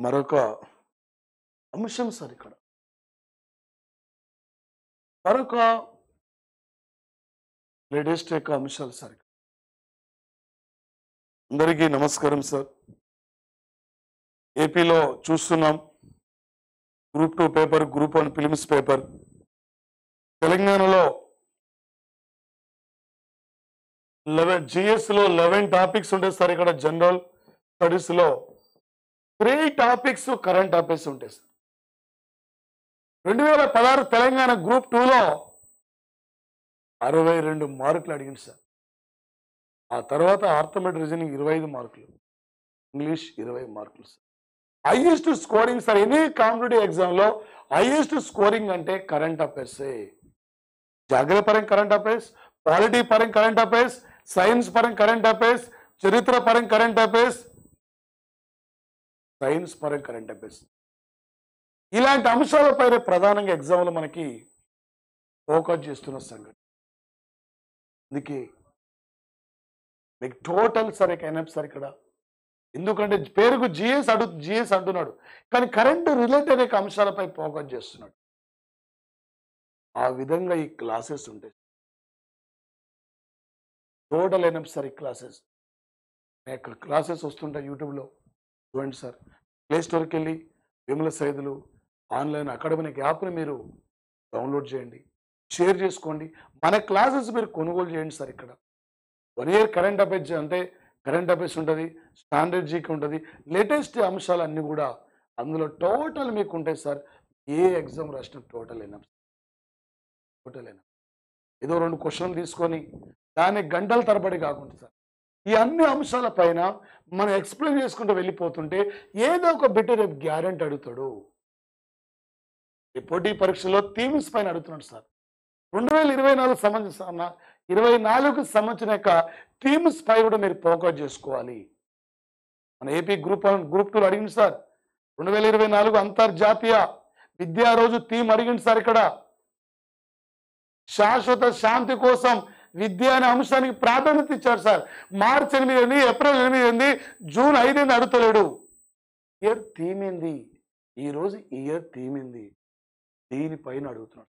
మరొక అంశం సార్ ఇక్కడ. మరొక లేటెస్ట్ యొక్క అంశాలు సార్. అందరికీ నమస్కారం సార్. ఏపీలో చూస్తున్నాం group 2 paper, group 1 films paper. తెలంగాణలో 11 జిఎస్లో 11 టాపిక్స్ ఉంటాయి సార్. ఇక్కడ జనరల్ స్టడీస్లో 3 టాపిక్స్ కరెంట్ అఫైర్స్ ఉంటాయి సార్. 2016 తెలంగాణ గ్రూప్ 2లో 62 మార్కులు అడిగింది సార్. ఆ తర్వాత ఆర్థమెటిక్ రీజనింగ్ 25 మార్కులు, ఇంగ్లీష్ 20 మార్కులు sir. Highest scoring sir. Any competitive ఎగ్జామ్లో హైయెస్ట్ స్కోరింగ్ అంటే కరెంట్ అఫైర్సే. జాగ్రత్త పరంగా కరెంట్ అఫైర్స్, పాలిటీ పరంగా కరెంట్ అఫైర్స్, సైన్స్ పరంగా కరెంట్ అఫైర్స్, చరిత్ర పరంగా కరెంట్ అఫైర్స్, సైన్స్ పరంగా కరెంట్ అఫైర్స్. ఇలాంటి అంశాలపైన ప్రధానంగా ఎగ్జామ్లో మనకి ఫోకస్ చేస్తున్న సంగతి. అందుకే మీకు టోటల్ సరే కైనప్ సార్ ఇక్కడ. ఎందుకంటే పేరుకు జిఎస్ అంటున్నాడు, కానీ కరెంటు రిలేటెడ్ అంశాలపై ఫోకస్ చేస్తున్నాడు. ఆ విధంగా ఈ క్లాసెస్ ఉంటాయి. టోటల్ ఎనప్ సార్ ఈ క్లాసెస్. క్లాసెస్ వస్తుంటాయి యూట్యూబ్లో చూడండి సార్. ప్లే స్టోర్కి వెళ్ళి విమల సైదులు ఆన్లైన్ అకాడమిక్ యాప్ని మీరు డౌన్లోడ్ చేయండి, షేర్ చేసుకోండి. మన క్లాసెస్ మీరు కొనుగోలు చేయండి సార్. ఇక్కడ 1 ఇయర్ కరెంట్ అఫైర్స్ అంటే కరెంట్ అఫైర్స్ ఉంటుంది, స్టాండర్డ్ జీకి ఉంటుంది, లేటెస్ట్ అంశాలు అన్నీ కూడా అందులో టోటల్ మీకు ఉంటాయి సార్. ఏ ఎగ్జామ్ రాసిన టోటల్ ఎనప్. ఏదో 2 క్వశ్చన్లు తీసుకొని దాన్ని గంటల తరబడి కాకుండా సార్, ఈ అన్ని అంశాల పైన మనం ఎక్స్ప్లెయిన్ చేసుకుంటూ వెళ్ళిపోతుంటే ఏదో ఒక బిట్ రేపు గ్యారెంటీ అడుగుతాడు. ఈ పోటీ పరీక్షలో థీమ్స్ పైన అడుగుతున్నాడు సార్. 2024 సంబంధించిన యొక్క థీమ్స్ పై కూడా మీరు ఫోకస్ చేసుకోవాలి. మన ఏపీ గ్రూప్ 2 అడిగింది సార్. 2024 అంతర్జాతీయ విద్యా రోజు థీమ్ అడిగింది సార్. ఇక్కడ శాశ్వత శాంతి కోసం విద్య అనే అంశానికి ప్రాధాన్యత ఇచ్చారు సార్. మార్చి 8, ఏప్రిల్ 8, జూన్ 5 అడుగుతలేడు. ఇయర్ థీమ్ ఏంది, ఈరోజు ఇయర్ థీమ్ ఏంది, దీనిపైన అడుగుతున్నాడు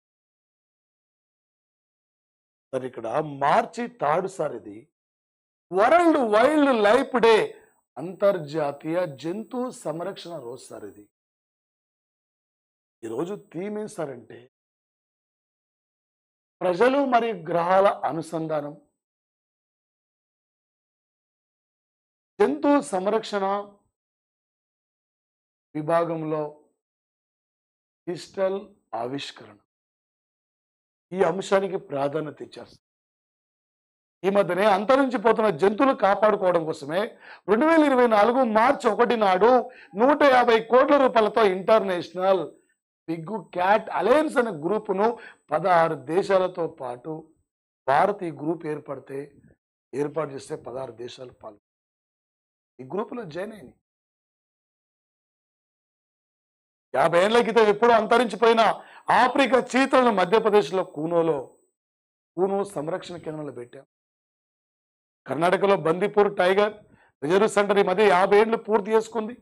సార్. ఇక్కడ మార్చి 3 సార్, ఇది వరల్డ్ వైల్డ్ లైఫ్ డే, అంతర్జాతీయ జంతు సంరక్షణ రోజు సార్. ఇది ఈరోజు థీమ్ ఏం సార్ అంటే ప్రజలు మరియు గ్రహాల అనుసంధానం, జంతు సంరక్షణ విభాగంలో డిజిటల్ ఆవిష్కరణ. ఈ అంశానికి ప్రాధాన్యత ఇచ్చారు. ఈ మధ్యనే అంతరించిపోతున్న జంతువులు కాపాడుకోవడం కోసమే 2024 మార్చి 1 నాడు 150 కోట్ల రూపాయలతో ఇంటర్నేషనల్ బిగ్ క్యాట్ అలయన్స్ అనే గ్రూపును 16 దేశాలతో పాటు భారత్ ఈ గ్రూప్ ఏర్పాటు చేస్తే 16 దేశాలు పాల్గొన్నాయి. ఈ గ్రూపులో జాయిన్ అయింది. 50 ఏళ్ల క్రితం ఎప్పుడో అంతరించిపోయిన ఆఫ్రికా చీతలను మధ్యప్రదేశ్లో కూనో సంరక్షణ కేంద్రంలో పెట్టాం. కర్ణాటకలో బందీపూర్ టైగర్ రిజర్వ్ సెంటర్ ఈ మధ్య 50 ఏళ్ళు పూర్తి చేసుకుంది.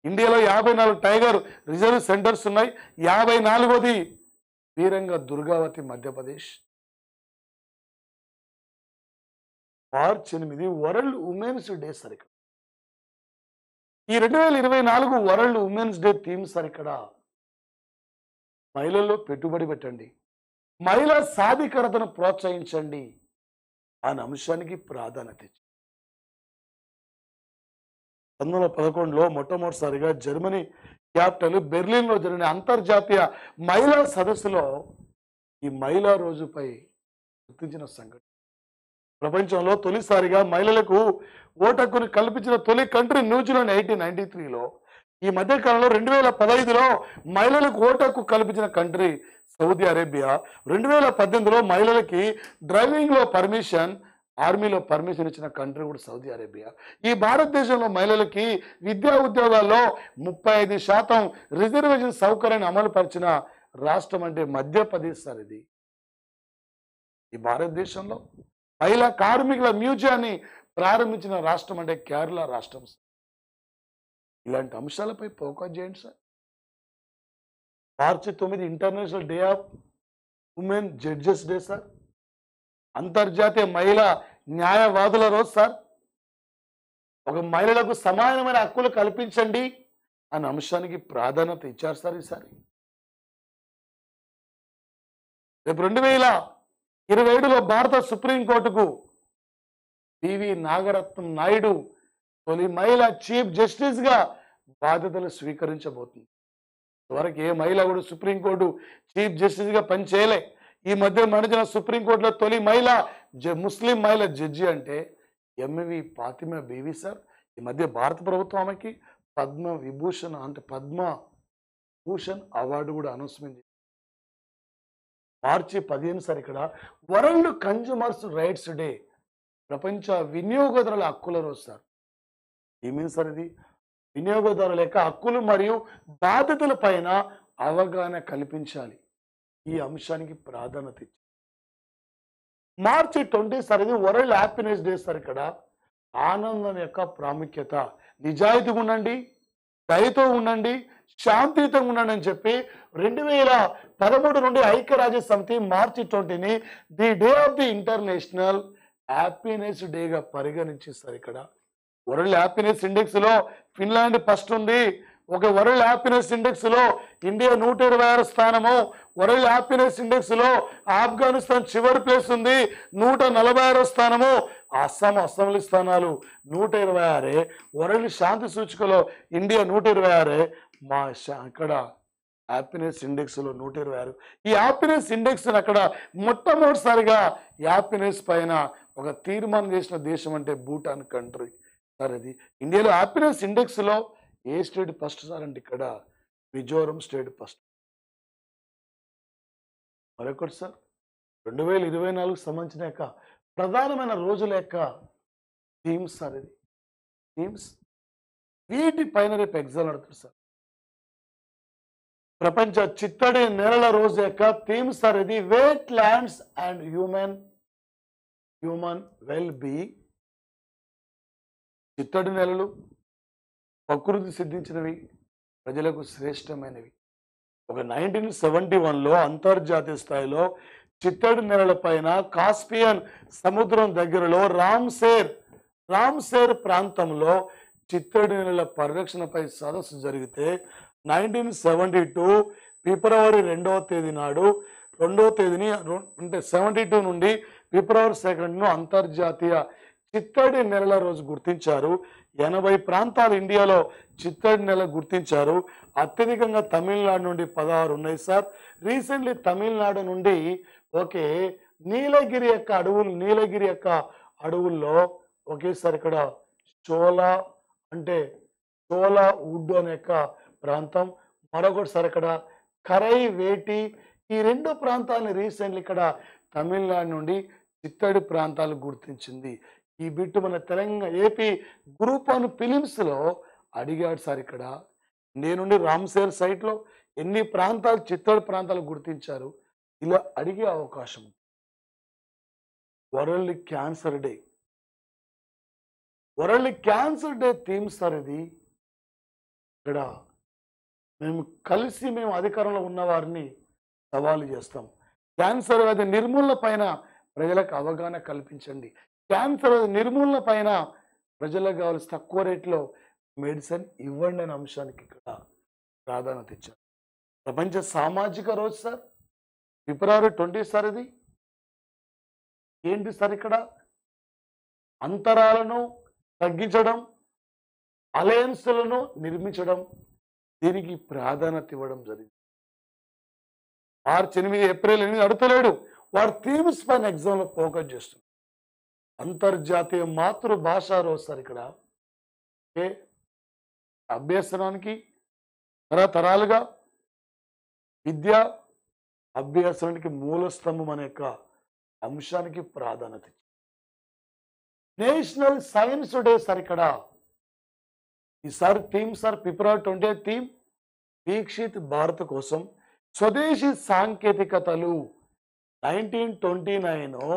ఇండియాలో 54 టైగర్ రిజర్వ్ సెంటర్స్ ఉన్నాయి. 54వది వీరంగా దుర్గావతి మధ్యప్రదేశ్. మార్చి 8 వరల్డ్ ఉమెన్స్ డే సార్. ఇక్కడ ఈ 2024 world women's day theme sir. ఇక్కడ మహిళల్లో పెట్టుబడి పెట్టండి, మహిళా సాధికారతను ప్రోత్సహించండి అనే అంశానికి ప్రాధాన్యత ఇచ్చింది. 1911లో మొట్టమొదటిసారిగా జర్మనీ క్యాపిటల్ బెర్లిన్లో జరిగిన అంతర్జాతీయ మహిళా సదస్సులో ఈ మహిళా రోజుపై గుర్తించిన సంఘటన. ప్రపంచంలో తొలిసారిగా మహిళలకు ఓటు హక్కును కల్పించిన తొలి కంట్రీ న్యూజిలాండ్ 1893లో. ఈ మధ్యకాలంలో 2015లో మహిళలకు ఓటు హక్కు కల్పించిన కంట్రీ సౌదీ అరేబియా. 2018లో మహిళలకి డ్రైవింగ్లో పర్మిషన్, ఆర్మీలో పర్మిషన్ ఇచ్చిన కంట్రీ కూడా సౌదీ అరేబియా. ఈ భారతదేశంలో మహిళలకి విద్యా ఉద్యోగాల్లో 35% రిజర్వేషన్ సౌకర్యాన్ని అమలు పరిచిన రాష్ట్రం అంటే మధ్యప్రదేశ్ సార్. ఇది ఈ భారతదేశంలో మహిళా కార్మికుల మ్యూజియాన్ని ప్రారంభించిన రాష్ట్రం అంటే కేరళ రాష్ట్రం. ఇలాంటి అంశాలపై ఫోకస్ చేయండి sir. March 9 international day of women judges day sir. అంతర్జాతీయ మహిళా న్యాయవాదుల రోజు సార్. ఒక మహిళలకు సమానమైన హక్కులు కల్పించండి అనే అంశానికి ప్రాధాన్యత ఇచ్చారు సార్ ఈసారి. రేపు 2027లో భారత సుప్రీంకోర్టుకు పివి నాగరత్నం నాయుడు తొలి మహిళా చీఫ్ జస్టిస్గా బాధ్యతలు స్వీకరించబోతుంది. ఇంతవరకు ఏ మహిళ కూడా సుప్రీంకోర్టు చీఫ్ జస్టిస్గా పనిచేయలే. ఈ మధ్య మరణించిన సుప్రీంకోర్టులో తొలి మహిళ ముస్లిం మహిళ జడ్జి అంటే ఎంవి ఫాతిమా బీవీ సార్. ఈ మధ్య భారత ప్రభుత్వం ఆమెకి పద్మవిభూషణ్ అంటే పద్మభూషణ్ అవార్డు కూడా అనౌన్స్మెంట్ చేసింది. మార్చి 15 సార్ ఇక్కడ వరల్డ్ కన్జ్యూమర్స్ రైట్స్ డే, ప్రపంచ వినియోగదారుల హక్కుల రోజు సార్. ఏమేమి సార్ ఇది? వినియోగదారుల యొక్క హక్కులు మరియు బాధ్యతల పైన అవగాహన కల్పించాలి. ఈ అంశానికి ప్రాధాన్యత ఇచ్చారు. మార్చి 20 సార్ ఇది వరల్డ్ హ్యాపీనెస్ డే సార్. ఇక్కడ ఆనందం యొక్క ప్రాముఖ్యత, నిజాయితీగా ఉండండి, దయతో ఉండండి, శాంతియుతంగా ఉండండి అని చెప్పి 2013 నుండి ఐక్యరాజ్య సమితి మార్చి 20ని the day of the international happiness డేగా పరిగణించేస్తారు. ఇక్కడ వరల్డ్ హ్యాపీనెస్ ఇండెక్స్ లో ఫిన్లాండ్ ఫస్ట్ ఉంది. ఒక వరల్డ్ హ్యాపీనెస్ ఇండెక్స్ లో ఇండియా 126 స్థానము. వరల్డ్ హ్యాపీనెస్ ఇండెక్స్ లో ఆఫ్ఘనిస్తాన్ చివరి ప్లేస్ ఉంది, 146 స్థానము. అసెంబ్లీ స్థానాలు 126. వరల్డ్ శాంతి సూచికలో ఇండియా 126. మా అక్కడ హ్యాపీనెస్ ఇండెక్స్ లో 126. ఈ హ్యాపీనెస్ ఇండెక్స్ అక్కడ మొట్టమొదటిసారిగా హ్యాపీనెస్ పైన ఒక తీర్మానం చేసిన దేశం అంటే భూటాన్ కంట్రీ సార్. ఇది ఇండియాలో హ్యాపీనెస్ ఇండెక్స్ లో ఏ స్టేట్ ఫస్ట్ సార్ అంటే ఇక్కడ మిజోరం స్టేట్ ఫస్ట్. మరొకటి సార్ 2024 సంబంధించిన యొక్క ప్రధానమైన రోజుల యొక్క థీమ్స్ సార్. ఇది థీమ్స్ వీటి పైన రేపు ఎగ్జామ్ నడుతుంది సార్. ప్రపంచ చిత్తడి నేలల రోజు యొక్క థీమ్ సార్ ఇది wetlands and human well being. చిత్తడి నేలలు ప్రకృతి సిద్ధించినవి, ప్రజలకు శ్రేష్టమైనవి. ఒక 1971లో అంతర్జాతీయ స్థాయిలో చిత్తడి నేలల పైన కాస్పియన్ సముద్రం దగ్గరలో రామ్సేర్ ప్రాంతంలో చిత్తడి నేలల పరిరక్షణపై సదస్సు జరిగితే 1972 ఫిబ్రవరి 2వ తేదీ నాడు అంటే 72 నుండి ఫిబ్రవరి 2ను అంతర్జాతీయ చిత్తడి నెలల రోజు గుర్తించారు. 80 ప్రాంతాలు ఇండియాలో చిత్తడి నెల గుర్తించారు. అత్యధికంగా తమిళనాడు నుండి 16 ఉన్నాయి సార్. రీసెంట్లీ తమిళనాడు నుండి నీలగిరి యొక్క అడవుల్లో ఒకేసారి ఇక్కడ చోలా వుడ్ అనే యొక్క ప్రాంతం, మరొకటిసారి ఇక్కడ కరై వేటి, ఈ 2 ప్రాంతాలని రీసెంట్లీ ఇక్కడ తమిళనాడు నుండి చిత్తడి ప్రాంతాలు గుర్తించింది. ఈ బిట్టు మన తెలంగాణ ఏపీ గ్రూప్ 1 ఫిలిమ్స్లో అడిగాడు సార్. ఇక్కడ ఇండియా నుండి రామ్సేర్ సైట్లో ఎన్ని ప్రాంతాలు చిత్తడి ప్రాంతాలు గుర్తించారు, ఇలా అడిగే అవకాశం. World cancer day theme sir ఇది. ఇక్కడ మేము అధికారంలో ఉన్న వారిని సవాలు చేస్తాం. క్యాన్సర్ వ్యాధి నిర్మూలన పైన ప్రజలకు అవగాహన కల్పించండి. క్యాన్సర్ వ్యాధి నిర్మూలన పైన ప్రజలకు కావాల్సి తక్కువ రేట్లో మెడిసిన్ ఇవ్వండి అనే అంశానికి ఇక్కడ ప్రాధాన్యత ఇచ్చారు. ప్రపంచ సామాజిక రోజు సార్ ఫిబ్రవరి 20 సార్. ఇది ఏంటి సార్? ఇక్కడ అంతరాలను తగ్గించడం, అలయన్స్లను నిర్మించడం, దీనికి ప్రాధాన్యత ఇవ్వడం జరిగింది. మార్చి 8 ఏప్రిల్ 8 అడుగుతలేడు, వాడు థీమ్స్ పైన ఎగ్జామ్లో ఫోకస్ చేస్తున్నాడు. అంతర్జాతీయ మాతృభాషా రోజు సార్. ఇక్కడ అభ్యసనానికి తరతరాలుగా విద్య అభ్యాసానికి మూల స్తంభం అనే యొక్క అంశానికి ప్రాధాన్యత ఇచ్చింది. National science day sir. ఇక్కడ ఈసారి థీమ్ సార్ ఫిబ్రవరి 20 థీమ్ దీక్షిత్ భారత్ కోసం స్వదేశీ సాంకేతికతలు. 1929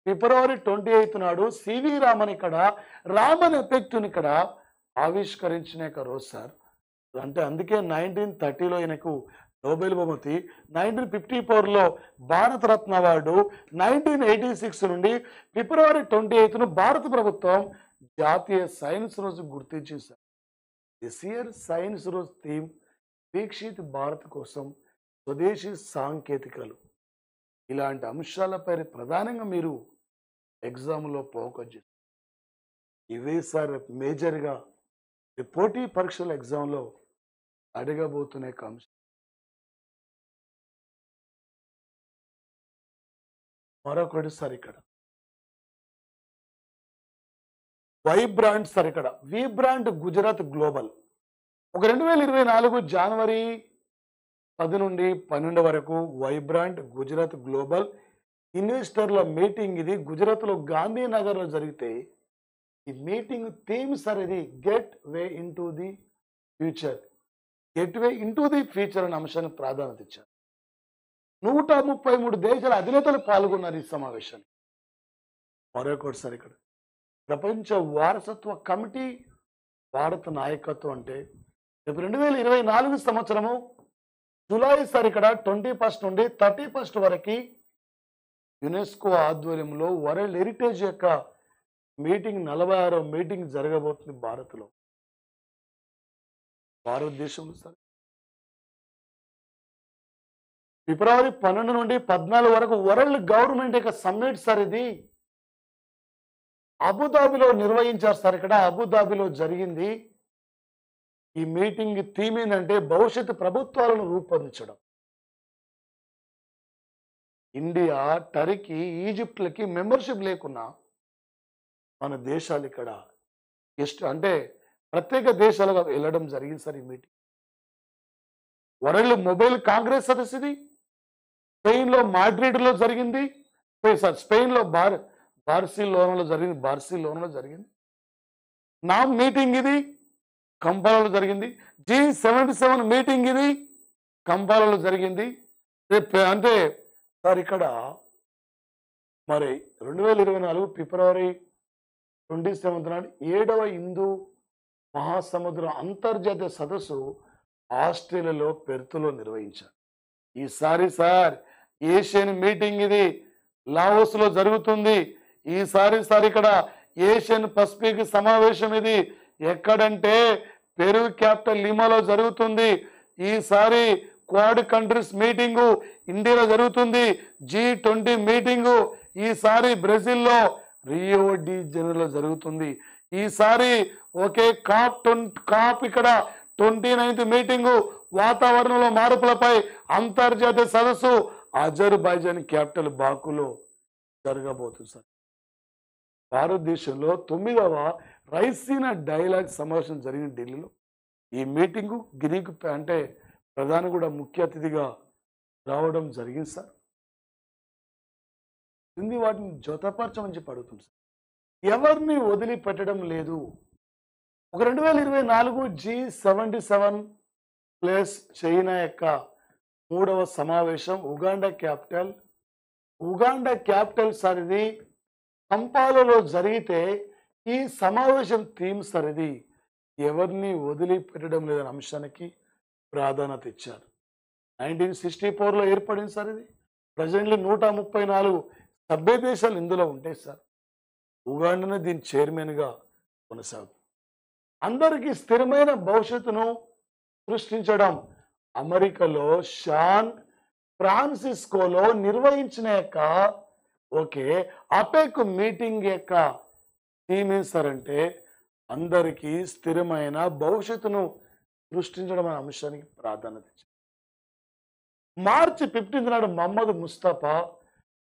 ఫిబ్రవరి 28 నాడు సివి రామన్ ఇక్కడ రామన్ ఎఫెక్ట్ని ఇక్కడ ఆవిష్కరించిన యొక్క రోజు సార్. అంటే అందుకే 1930లో ఈయనకు నోబెల్ బహుమతి, 1954లో భారతరత్న అవార్డు, 1986 నుండి ఫిబ్రవరి 28ను భారత ప్రభుత్వం జాతీయ సైన్స్ రోజు గుర్తించింది సార్. దిస్ ఇయర్ సైన్స్ రోజు థీమ్ వీక్షిత్ భారత్ కోసం స్వదేశీ సాంకేతికలు. ఇలాంటి అంశాలపై ప్రధానంగా మీరు ఎగ్జామ్లో ఫోకస్ చేస్తారు. ఇవే సార్ మేజర్గా పోటీ పరీక్షల ఎగ్జామ్లో అడగబోతున్న అంశం. మరొకటి సార్ ఇక్కడ వైబ్రాండ్ సార్. ఇక్కడ విబ్రాండ్ గుజరాత్ గ్లోబల్ ఒక 2024 జనవరి 10 నుండి 12 వరకు వైబ్రాండ్ గుజరాత్ గ్లోబల్ ఇన్వెస్టర్ల మీటింగ్ ఇది గుజరాత్లో గాంధీనగర్లో జరిగితే ఈ మీటింగ్ థీమ్ సార్ ఇది get way into the future. Get way into the future అనే అంశానికి ప్రాధాన్యత ఇచ్చారు. 133 దేశాల అధినేతలు పాల్గొన్నారు ఈ సమావేశానికి. మరొకటి సార్ ఇక్కడ ప్రపంచ వారసత్వ కమిటీ భారత నాయకత్వం అంటే 2024 సంవత్సరము జూలై సార్ ఇక్కడ 21 నుండి 31 వరకు యునెస్కో ఆధ్వర్యంలో వరల్డ్ హెరిటేజ్ యొక్క మీటింగ్ 46వ మీటింగ్ జరగబోతుంది భారత్లో, భారతదేశంలో సార్. ఫిబ్రవరి 12 నుండి 14 వరకు వరల్డ్ గవర్నమెంట్ యొక్క సమ్మిట్ సార్. ఇది అబుదాబిలో నిర్వహించారు సార్. ఇక్కడ అబుదాబిలో జరిగింది. ఈ మీటింగ్ థీమ్ ఏంటంటే భవిష్యత్తు ప్రభుత్వాలను రూపొందించడం. ఇండియా, టర్కీ, ఈజిప్ట్లకి మెంబర్షిప్ లేకున్నా మన దేశాలు ఇక్కడ అంటే ప్రత్యేక దేశాలుగా వెళ్ళడం జరిగింది సార్. ఈ మీటింగ్ వరల్డ్ మొబైల్ కాంగ్రెస్ సదస్సు ఇది స్పెయిన్లో మాడ్రిడ్లో జరిగింది. స్పెయిన్లో బార్సిలోనాలో జరిగింది. నా మీటింగ్ ఇది కంపాలాలో జరిగింది. G77 మీటింగ్ ఇది కంపాలాలో జరిగింది. అంటే సార్ ఇక్కడ మరి 2024 ఫిబ్రవరి 27 నాడు 7వ హిందూ మహాసముద్రం అంతర్జాతీయ సదస్సు ఆస్ట్రేలియాలో పెర్త్లో నిర్వహించారు. ఈసారి సార్ ఏషియన్ మీటింగ్ ఇది లావోస్లో జరుగుతుంది. ఈసారి సార్ ఇక్కడ ఏషియన్ పసిఫిక్ సమావేశం ఇది ఎక్కడంటే పెరు క్యాపిటల్ లిమాలో జరుగుతుంది. ఈసారి క్వాడ్ కంట్రీస్ మీటింగు ఇండియాలో జరుగుతుంది. G20 మీటింగు ఈసారి బ్రెజిల్లో రియో డి జనీరోలో జరుగుతుంది. ఈసారి ఒకే కాప్ ఇక్కడ 29th మీటింగు వాతావరణంలో మార్పులపై అంతర్జాతీయ సదస్సు అజర్బైజాన్ క్యాపిటల్ బాకులో జరగబోతుంది సార్. భారతదేశంలో 9వ రైసీనా డైలాగ్ సమావేశం జరిగిన ఢిల్లీలో. ఈ మీటింగు గ్రీకు అంటే ప్రధాని కూడా ముఖ్య అతిథిగా రావడం జరిగింది సార్. వాటిని జతపరచమని చెప్పి అడుగుతుంది సార్. ఎవరిని వదిలిపెట్టడం లేదు. ఒక 2024 G77 ప్లస్ చైనా యొక్క 3వ సమావేశం ఉగాండా క్యాపిటల్ సార్. ఇది కంపాలలో జరిగితే ఈ సమావేశం థీమ్ సార్. ఇది ఎవరిని వదిలిపెట్టడం లేదనే అంశానికి ప్రాధాన్యత ఇచ్చారు. 1964లో ఏర్పడింది సార్. ఇది ప్రజెంట్లీ 134 సభ్య దేశాలు ఇందులో ఉంటాయి సార్. ఉగాండానే దీని చైర్మన్గా కొనసాగుతుంది. అందరికీ స్థిరమైన భవిష్యత్తును సృష్టించడం అమెరికాలో శాన్ ఫ్రాన్సిస్కోలో నిర్వహించిన యొక్క అపెక్ మీటింగ్ యొక్క థీమ్ ఏం సార్ అంటే అందరికీ స్థిరమైన భవిష్యత్తును సృష్టించడం అనే అంశానికి ప్రాధాన్యత ఇచ్చారు. మార్చి 15 నాడు మహమ్మద్ ముస్తఫా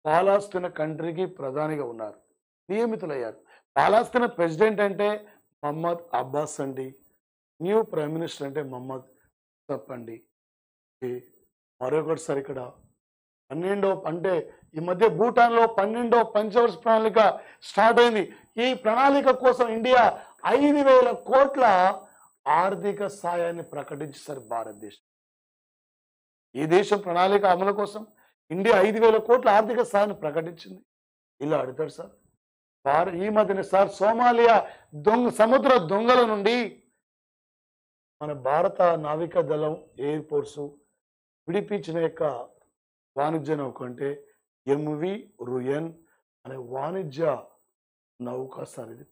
పాలస్తీనా కంట్రీకి ప్రధానిగా ఉన్నారు, నియమితులయ్యారు. పాలస్తీనా ప్రెసిడెంట్ అంటే మహమ్మద్ అబ్బాస్ అండి. న్యూ ప్రైమ్ మినిస్టర్ అంటే మహమ్మద్ ముస్తఫా అండి. మరొకటి సార్ ఇక్కడ 12వ అంటే ఈ మధ్య భూటాన్లో 12వ పంచవర్ష ప్రణాళిక స్టార్ట్ అయింది. ఈ ప్రణాళిక కోసం ఇండియా 5,000 కోట్ల ఆర్థిక సాయాన్ని ప్రకటించారు భారతదేశం. ఈ దేశం ప్రణాళిక అమలు కోసం ఇండియా 5,000 కోట్ల ఆర్థిక సాయాన్ని ప్రకటించింది. ఇలా అడుగుతారు సార్. ఈ మధ్యన సార్ సోమాలియా సముద్ర దొంగల నుండి మన భారత నావికా దళం ఎయిర్ ఫోర్స్ విడిపించిన యొక్క వాణిజ్య నౌక అంటే ఎంవి రుయన్ అనే వాణిజ్య నౌక సార్ ఇది.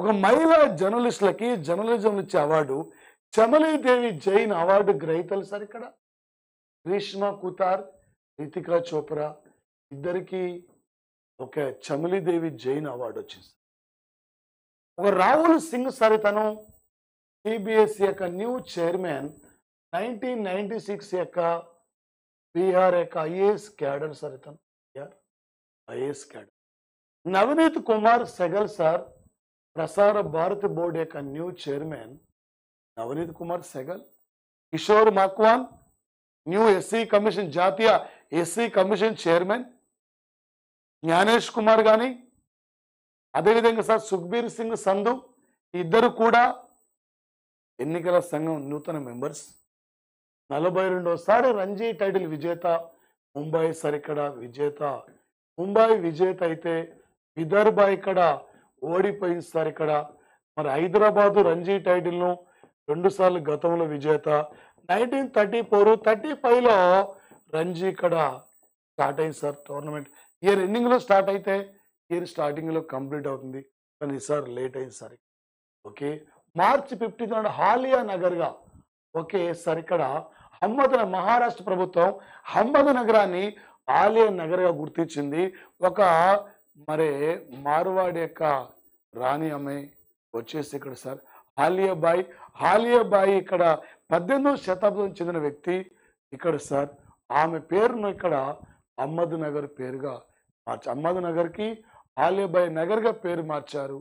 ఒక మహిళా జర్నలిస్టులకి జర్నలిజం ఇచ్చే అవార్డు చమలీదేవి జైన్ అవార్డు గ్రహీతలు సార్ ఇక్కడ గ్రీష్మ కుతార్, రితికా చోప్రా ఇద్దరికి ఒక చమలీదేవి జైన్ అవార్డు వచ్చింది. ఒక రాహుల్ సింగ్ సార్ తను సిబిఎస్ఈ యొక్క న్యూ చైర్మన్ 1996 యొక్క బీహార్ యొక్క ఐఏఎస్ క్యాడర్ సార్ ఇతను IAS cadre. Navneet Kumar Sehgal sir Prasar Bharati board యొక్క new chairman Navneet Kumar Sehgal. Kishore Makwana new SC commission జాతీయ SC commission chairman. Gyanesh Kumar కానీ అదేవిధంగా సార్ సుఖ్బీర్ సింగ్ సంధు ఇద్దరు కూడా ఎన్నికల సంఘం నూతన మెంబర్స్. 42సారి రంజీ టైటిల్ విజేత ముంబై సార్ ఇక్కడ విజేత. ముంబై విజేత అయితే విదర్భ ఇక్కడ ఓడిపోయింది సార్ ఇక్కడ. మరి హైదరాబాదు రంజీ టైటిల్ను 2 సార్లు గతంలో విజేత. 1934-35లో రంజీ ఇక్కడ స్టార్ట్ అయింది సార్ టోర్నమెంట్. ఇయర్ ఎండింగ్లో స్టార్ట్ అయితే ఇయర్ స్టార్టింగ్లో కంప్లీట్ అవుతుంది కానీ ఈసారి లేట్ అయింది సార్. ఓకే, మార్చి 15 హాలియా నగర్గా ఓకే సార్ ఇక్కడ మహారాష్ట్ర ప్రభుత్వం అహ్మద్ నగరాన్ని ఆలియా నగర్గా గుర్తించింది. ఒక మరి మార్వాడి యొక్క రాణి ఆమె వచ్చేసి ఇక్కడ సార్ హాలియాబాయి ఇక్కడ 18వ శతాబ్దం చెందిన వ్యక్తి ఇక్కడ సార్. ఆమె పేరును ఇక్కడ అహ్మద్ నగర్ పేరుగా అహ్మద్ నగర్కి హాలియాబాయి నగర్గా పేరు మార్చారు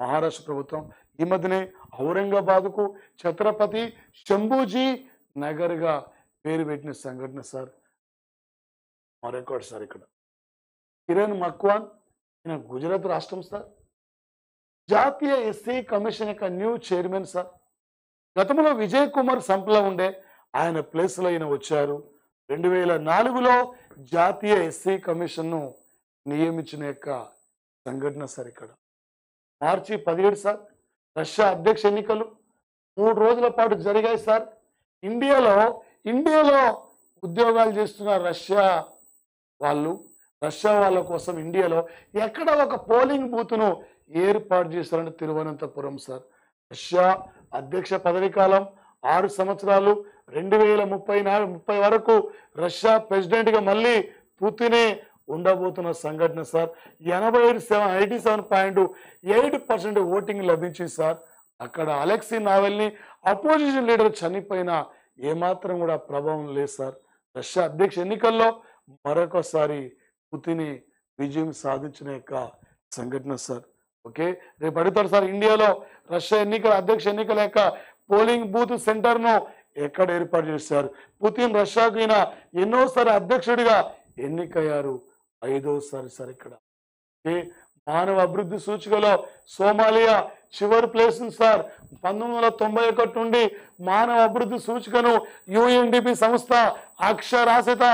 మహారాష్ట్ర ప్రభుత్వం. ఈ మధ్యనే ఔరంగాబాద్కు ఛత్రపతి శంభూజీ నగర్గా పేరు పెట్టిన సంఘటన సార్. మరొకటి సార్ ఇక్కడ కిరణ్ మక్వాన్ ఈయన గుజరాత్ రాష్ట్రం సార్. జాతీయ ఎస్సీ కమిషన్ యొక్క న్యూ చైర్మన్ సార్. గతంలో విజయ్ కుమార్ సంప్లా ఉండే ఆయన ప్లేస్లో ఈయన వచ్చారు. 2004లో జాతీయ ఎస్సీ కమిషన్ను నియమించిన యొక్క సంఘటన సార్ ఇక్కడ. మార్చి 17 సార్ రష్యా అధ్యక్ష ఎన్నికలు 3 రోజుల పాటు జరిగాయి సార్. ఇండియాలో ఉద్యోగాలు చేస్తున్న రష్యా వాళ్ళ కోసం ఇండియాలో ఎక్కడ ఒక పోలింగ్ బూత్ను ఏర్పాటు చేశారంటే తిరువనంతపురం సార్. రష్యా అధ్యక్ష పదవి కాలం 6 సంవత్సరాలు 2030 వరకు రష్యా ప్రెసిడెంట్గా మళ్ళీ పుతినే ఉండబోతున్న సంఘటన సార్. 87.8% ఓటింగ్ లభించింది సార్. అక్కడ అలెక్సీ నావెల్ని అపోజిషన్ లీడర్ చనిపోయినా ఏమాత్రం కూడా ప్రభావం లేదు సార్. రష్యా అధ్యక్ష ఎన్నికల్లో మరొకసారి పుతిని విజయం సాధించిన యొక్క సంఘటన సార్. ఓకే, రేపు అడుగుతారు సార్ ఇండియాలో రష్యా అధ్యక్ష ఎన్నికల యొక్క పోలింగ్ బూత్ సెంటర్ను ఎక్కడ ఏర్పాటు చేశారు? పుతిన్ రష్యాకు ఈయన ఎన్నోసారి అధ్యక్షుడిగా ఎన్నికయ్యారు, 5వసారి సార్ ఇక్కడ. ఓకే, మానవ అభివృద్ధి సూచికలో సోమాలియా చివరి ప్లేస్ సార్. 1991 నుండి మానవ అభివృద్ధి సూచికను యుఎన్డిపి సంస్థ అక్షరాస్యత,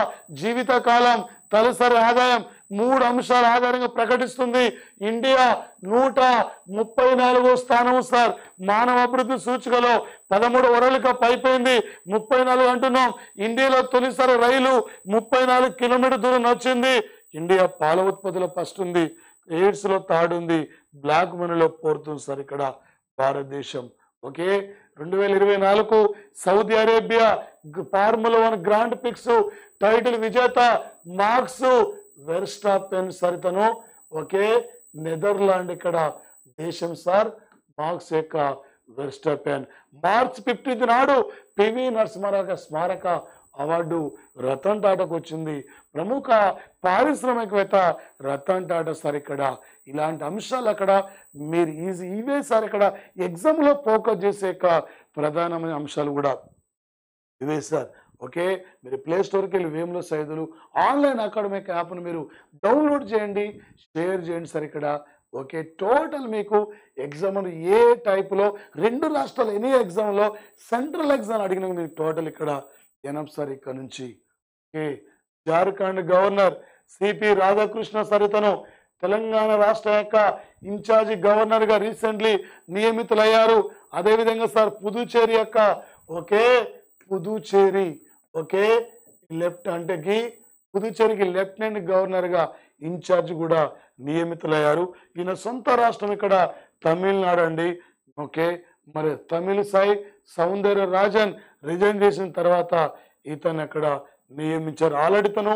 జీవిత కాలం, తలసరి ఆదాయం 3 అంశాల ఆధారంగా ప్రకటిస్తుంది. ఇండియా 134వ స్థానం సార్. మానవ అభివృద్ధి సూచికలో 13 వరల్డ్ కప్ అయిపోయింది, 34 అంటున్నాం. ఇండియాలో తొలిసారి రైలు 34 కిలోమీటర్ దూరం నడిచింది. ఇండియా పాల ఉత్పత్తిలో ఫస్ట్ ఉంది, ఎయిడ్స్లో థర్డ్ ఉంది, బ్లాక్ మనీలో ఫోర్త్ ఉంది సార్ ఇక్కడ భారతదేశం. Okay, 2024 Saudi Arabia formula 1 grand prix title విజేత మార్క్స్ వెర్స్టాపెన్ సార్ తను. ఓకే, నెదర్లాండ్ ఇక్కడ దేశం సార్. మార్క్స్ యొక్క వెర్స్టాపెన్ మార్చి 15 నాడు పివి నరసింహారావు స్మారక అవార్డు రతన్ టాటాకు వచ్చింది. ప్రముఖ పారిశ్రామికవేత్త రతన్ టాటా సార్ ఇక్కడ. ఇలాంటి అంశాలు అక్కడ మీరు ఇవే సార్ ఇక్కడ ఎగ్జామ్లో ఫోకస్ చేసే ప్రధానమైన అంశాలు కూడా ఇవే సార్. ఓకే, మీరు ప్లే స్టోర్కి వెళ్ళి వేముల సైదులు ఆన్లైన్ అకాడమిక్ యాప్ను మీరు డౌన్లోడ్ చేయండి, షేర్ చేయండి సార్ ఇక్కడ. ఓకే, టోటల్ మీకు ఎగ్జామ్ ఏ టైపులో 2 రాష్ట్రాలు ఎనీ ఎగ్జామ్లో సెంట్రల్ ఎగ్జామ్ అడిగిన మీకు టోటల్ ఇక్కడ ఎనఫ్ సార్ ఇక్కడ నుంచి. Okay, Jharkhand governor CP Radhakrishna sir ఇతను తెలంగాణ రాష్ట్ర యొక్క ఇన్ఛార్జి గవర్నర్గా రీసెంట్లీ నియమితులయ్యారు. అదేవిధంగా సార్ పుదుచేరి యొక్క పుదుచేరి పుదుచేరికి లెఫ్టినెంట్ గవర్నర్గా ఇన్ఛార్జ్ కూడా నియమితులయ్యారు. ఈయన సొంత రాష్ట్రం ఇక్కడ తమిళనాడు అండి. మరి తమిళసై సౌందర్య రాజన్ రిజైన్ చేసిన తర్వాత ఇతను అక్కడ నియమించారు. ఆల్రెడీ తను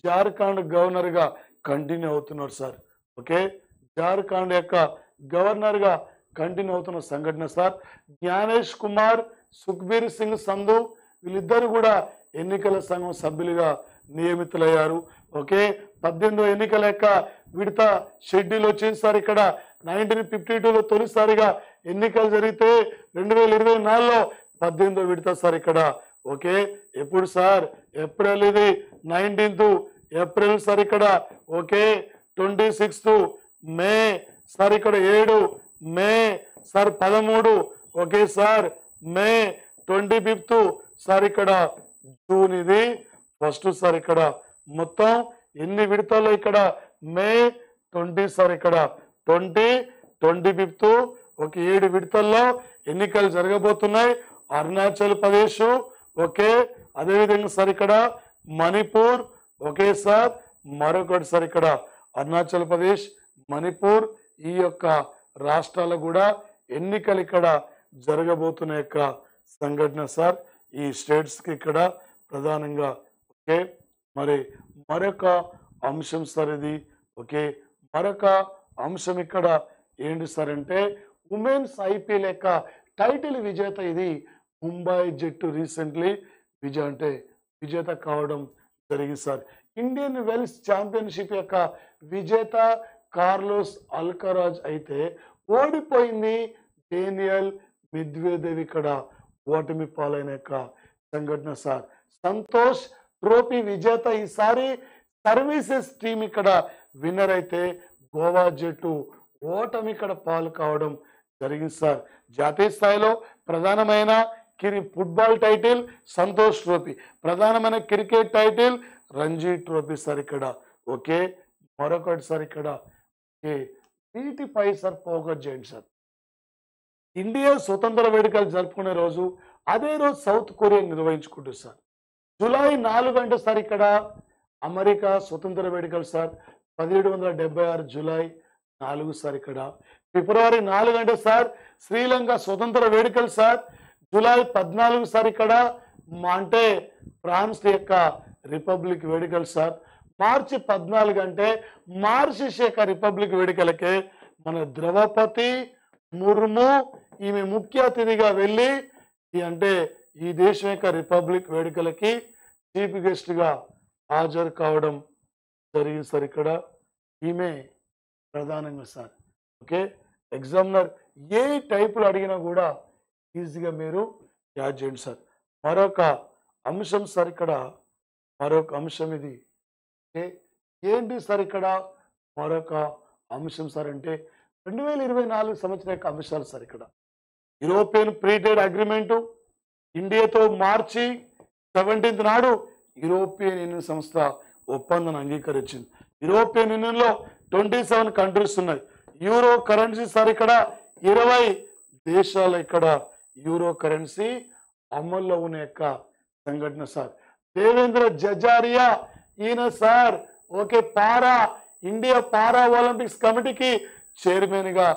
జార్ఖండ్ గవర్నర్గా కంటిన్యూ అవుతున్నారు సార్. జార్ఖండ్ యొక్క గవర్నర్గా కంటిన్యూ అవుతున్న సంఘటన సార్. జ్ఞానేష్ కుమార్, సుఖ్బీర్ సింగ్ సంధు వీళ్ళిద్దరు కూడా ఎన్నికల సంఘం సభ్యులుగా నియమితులయ్యారు. 18వ ఎన్నికల యొక్క విడత షెడ్యూల్ వచ్చింది సార్. ఇక్కడ 1952లో తొలిసారిగా ఎన్నికలు జరిగితే 2024లో 18వ విడత సార్. ఇక్కడ ఎప్పుడు సార్? ఏప్రిల్, ఇది 19th ఏప్రిల్ సార్. ఇక్కడ 26th మే సార్. ఇక్కడ 7 మే సార్. 13 సార్ మే. 25th sir. ఇక్కడ జూన్, ఇది 1st సార్. ఇక్కడ మొత్తం ఎన్ని విడతల్లో? ఇక్కడ మే 20 సార్. ఇక్కడ 20, 25th 7 విడతల్లో ఎన్నికలు జరగబోతున్నాయి. అరుణాచల్ ప్రదేశ్, అదేవిధంగా సార్ ఇక్కడ మణిపూర్, సార్. మరొకటి సార్ ఇక్కడ అరుణాచల్ ప్రదేశ్, మణిపూర్, ఈ యొక్క రాష్ట్రాలు కూడా ఎన్నికలు ఇక్కడ జరగబోతున్న యొక్క సంఘటన సార్. ఈ స్టేట్స్కి ఇక్కడ ప్రధానంగా మరి మరొక అంశం సార్ ఇది. మరొక అంశం ఇక్కడ ఏంటి సార్ అంటే ఉమెన్స్ ఐపీఎల్ యొక్క టైటిల్ విజేత ఇది ముంబై జట్టు రీసెంట్లీ విజేత కావడం జరిగింది సార్. ఇండియన్ వెల్స్ ఛాంపియన్షిప్ యొక్క విజేత కార్లోస్ అల్కరాజ్ అయితే ఓడిపోయింది డేనియల్ మెద్వేదేవ్ ఇక్కడ ఓటమి పాలైన యొక్క సంఘటన సార్. సంతోష్ ట్రోఫీ విజేత ఈసారి సర్వీసెస్ టీం ఇక్కడ విన్నర్ అయితే గోవా జట్టు ఓటమి ఇక్కడ పాలు కావడం జరిగింది సార్. జాతీయ స్థాయిలో ప్రధానమైన ఫుట్బాల్ టైటిల్ సంతోష్ ట్రోఫీ, ప్రధానమైన cricket title Ranji trophy sir. ఇక్కడ మరొకటి సార్. ఇక్కడ వీటిపై సార్ ఫోకస్ చేయండి సార్. ఇండియా స్వతంత్ర వేడుకలు జరుపుకునే రోజు అదే రోజు సౌత్ కొరియా నిర్వహించుకుంటుంది సార్. జూలై 4 అంటే సార్ ఇక్కడ అమెరికా స్వతంత్ర వేడుకలు సార్. 1776 July 4 sir. ఇక్కడ ఫిబ్రవరి 4 అంటే సార్ శ్రీలంక స్వతంత్ర వేడుకలు సార్. July 14 sir. ఇక్కడ అంటే ఫ్రాన్స్ యొక్క రిపబ్లిక్ వేడుకలు సార్. మార్చి 14 అంటే మారిషస్ యొక్క రిపబ్లిక్ వేడుకలకే మన ద్రౌపది ముర్ము ఈమె ముఖ్య అతిథిగా వెళ్ళి ఈ దేశం యొక్క రిపబ్లిక్ వేడుకలకి చీఫ్ గెస్ట్గా హాజరు కావడం జరిగింది సార్. ఇక్కడ ఈమె ప్రధానంగా సార్. ఎగ్జామినర్ ఏ టైపులు అడిగినా కూడా ఈజీగా మీరు యాడ్ చేయండి సార్. మరొక అంశం సార్. ఇక్కడ మరొక అంశం ఇది ఏంటి సార్? ఇక్కడ మరొక అంశం సార్ అంటే 2024 సంవత్సరం యొక్క అంశాలు సార్. ఇక్కడ యూరోపియన్ ఫ్రీ ట్రేడ్ అగ్రిమెంటు ఇండియాతో మార్చి 17th నాడు యూరోపియన్ యూనియన్ సంస్థ ఒప్పందాన్ని అంగీకరించింది. యూరోపియన్ యూనియన్లో 27 కంట్రీస్ ఉన్నాయి. Euro currency sir. ఇక్కడ 20 దేశాలు ఇక్కడ యూరో కరెన్సీ అమల్లో ఉన్న యొక్క సంఘటన సార్. దేవేంద్ర జజారియా ఈయన సార్ ఇండియా పారా ఒలింపిక్స్ కమిటీకి చైర్మన్గా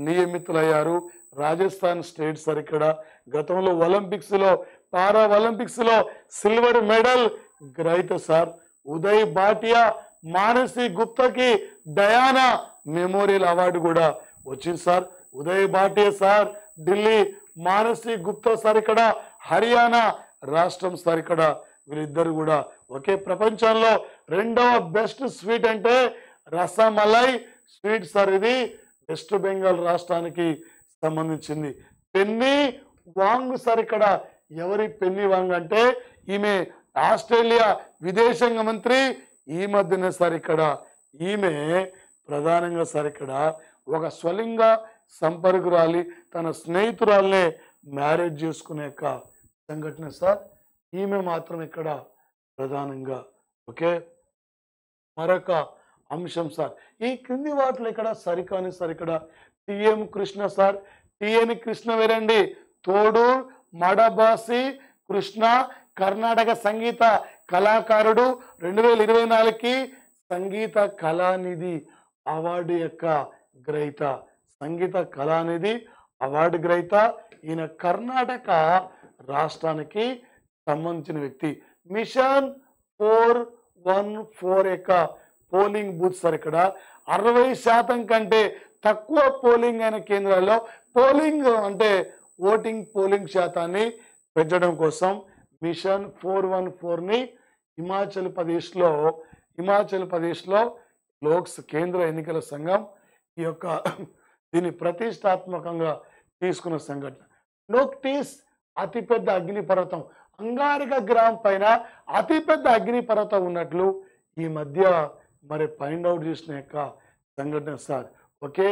నియమితులయ్యారు. Rajasthan state sir. ఇక్కడ గతంలో పారా ఒలింపిక్స్లో సిల్వర్ మెడల్ గ్రహీత సార్. ఉదయ్ భాటియా, మానసి గుప్తాకి డయానా మెమోరియల్ అవార్డు కూడా వచ్చింది sir. Uday Bhatia sir Delhi, Mansi Gupta sir ఇక్కడ హర్యానా రాష్ట్రం సార్. ఇక్కడ వీళ్ళిద్దరు కూడా ప్రపంచంలో 2వ బెస్ట్ స్వీట్ అంటే రసమలై స్వీట్ సార్. ఇది వెస్ట్ బెంగాల్ రాష్ట్రానికి సంబంధించింది. పెన్నీ వాంగ్ సార్. ఇక్కడ ఎవరి పెన్నీ వాంగ్ అంటే ఈమె ఆస్ట్రేలియా విదేశాంగ మంత్రి. ఈ మధ్యనే సార్ ఇక్కడ ఈమె ప్రధానంగా సార్ ఇక్కడ ఒక స్వలింగ సంపర్కురాలి తన స్నేహితురాలనే మ్యారేజ్ చేసుకునే యొక్క సంఘటన సార్. ఈమె మాత్రం ఇక్కడ ప్రధానంగా మరొక అంశం సార్. ఈ క్రింది వాటిలో ఇక్కడ సరికాని సార్ ఇక్కడ TM Krishna sir. TN Krishna వేరండి. తోడు మడబాసి కృష్ణ కర్ణాటక సంగీత కళాకారుడు 2024కి సంగీత కళానిధి అవార్డు యొక్క గ్రహీత. సంగీత కళానిధి అవార్డు గ్రహీత. ఈయన కర్ణాటక రాష్ట్రానికి సంబంధించిన వ్యక్తి. మిషన్ 414 యొక్క పోలింగ్ బూత్ సార్. ఇక్కడ 60% కంటే తక్కువ పోలింగ్ అయిన కేంద్రాల్లో పోలింగ్ అంటే ఓటింగ్ పోలింగ్ శాతాన్ని పెంచడం కోసం మిషన్ 414ని హిమాచల్ ప్రదేశ్లో కేంద్ర ఎన్నికల సంఘం ఈ యొక్క దీన్ని ప్రతిష్టాత్మకంగా తీసుకున్న సంఘటన. నోక్టిస్ అతిపెద్ద అగ్నిపర్వతం, అంగారక గ్రామం పైన అతిపెద్ద అగ్నిపర్వతం ఉన్నట్లు ఈ మధ్య మరి ఫైండ్ అవుట్ చేసిన యొక్క సంఘటన సార్. ఓకే,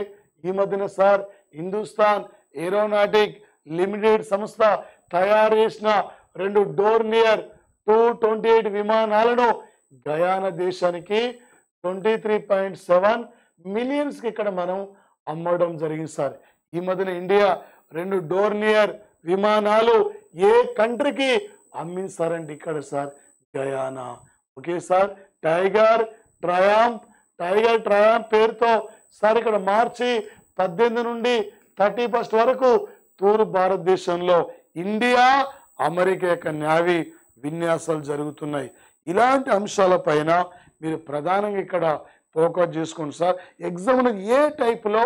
ఈ మధ్యన సార్ హిందుస్థాన్ ఏరోనాటిక్ లిమిటెడ్ సంస్థ తయారు చేసిన 2 డోర్నియర్ 228 విమానాలను గయానా దేశానికి 23.7 మిలియన్స్కి ఇక్కడ మనం అమ్మడం జరిగింది సార్. ఈ మధ్యన ఇండియా 2 డోర్నియర్ విమానాలు ఏ కంట్రీకి అమ్మింది సార్ అంటే ఇక్కడ sir Guyana. Okay sir, tiger triumph పేరుతో సార్ ఇక్కడ మార్చి 18 నుండి 31 వరకు తూర్పు భారతదేశంలో ఇండియా అమెరికా యొక్క నేవీ విన్యాసాలు జరుగుతున్నాయి. ఇలాంటి అంశాలపైన మీరు ప్రధానంగా ఇక్కడ ఫోకస్ చేసుకోండి సార్. ఎగ్జామ్లో ఏ టైప్లో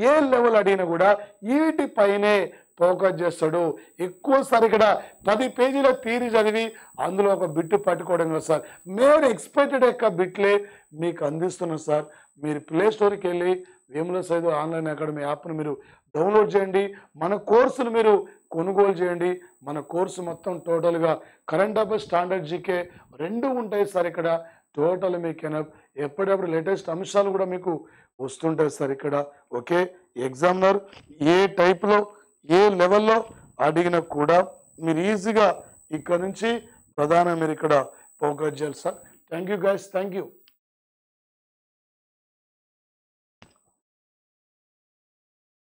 ఏ లెవెల్ అడిగినా కూడా వీటిపైనే ఫోకస్ చేస్తాడు. ఎక్కువసారి ఇక్కడ 10 పేజీల థియరీ చదివి అందులో ఒక బిట్టు పట్టుకోవడం కదా సార్. మేము ఎక్స్పెక్టెడ్ యొక్క బిట్లే మీకు అందిస్తున్నాం సార్. మీరు ప్లే స్టోర్కి వెళ్ళి వేముల సైదు ఆన్లైన్ అకాడమీ యాప్ను మీరు డౌన్లోడ్ చేయండి. మన కోర్సును మీరు కొనుగోలు చేయండి. మన కోర్సు మొత్తం టోటల్గా కరెంట్ అఫైర్స్, స్టాండర్డ్ జీకే 2 ఉంటాయి సార్. ఇక్కడ టోటల్ మీకు ఎప్పటికప్పుడు లేటెస్ట్ అంశాలు కూడా మీకు వస్తుంటాయి సార్ ఇక్కడ. ఓకే, ఎగ్జామినర్ ఏ టైప్లో ఏ లెవెల్లో అడిగినా కూడా మీరు ఈజీగా ఇక్కడ నుంచి ప్రధాన మీరు ఇక్కడ ఫోకస్ చేయాలి sir. Thank you guys, thank you.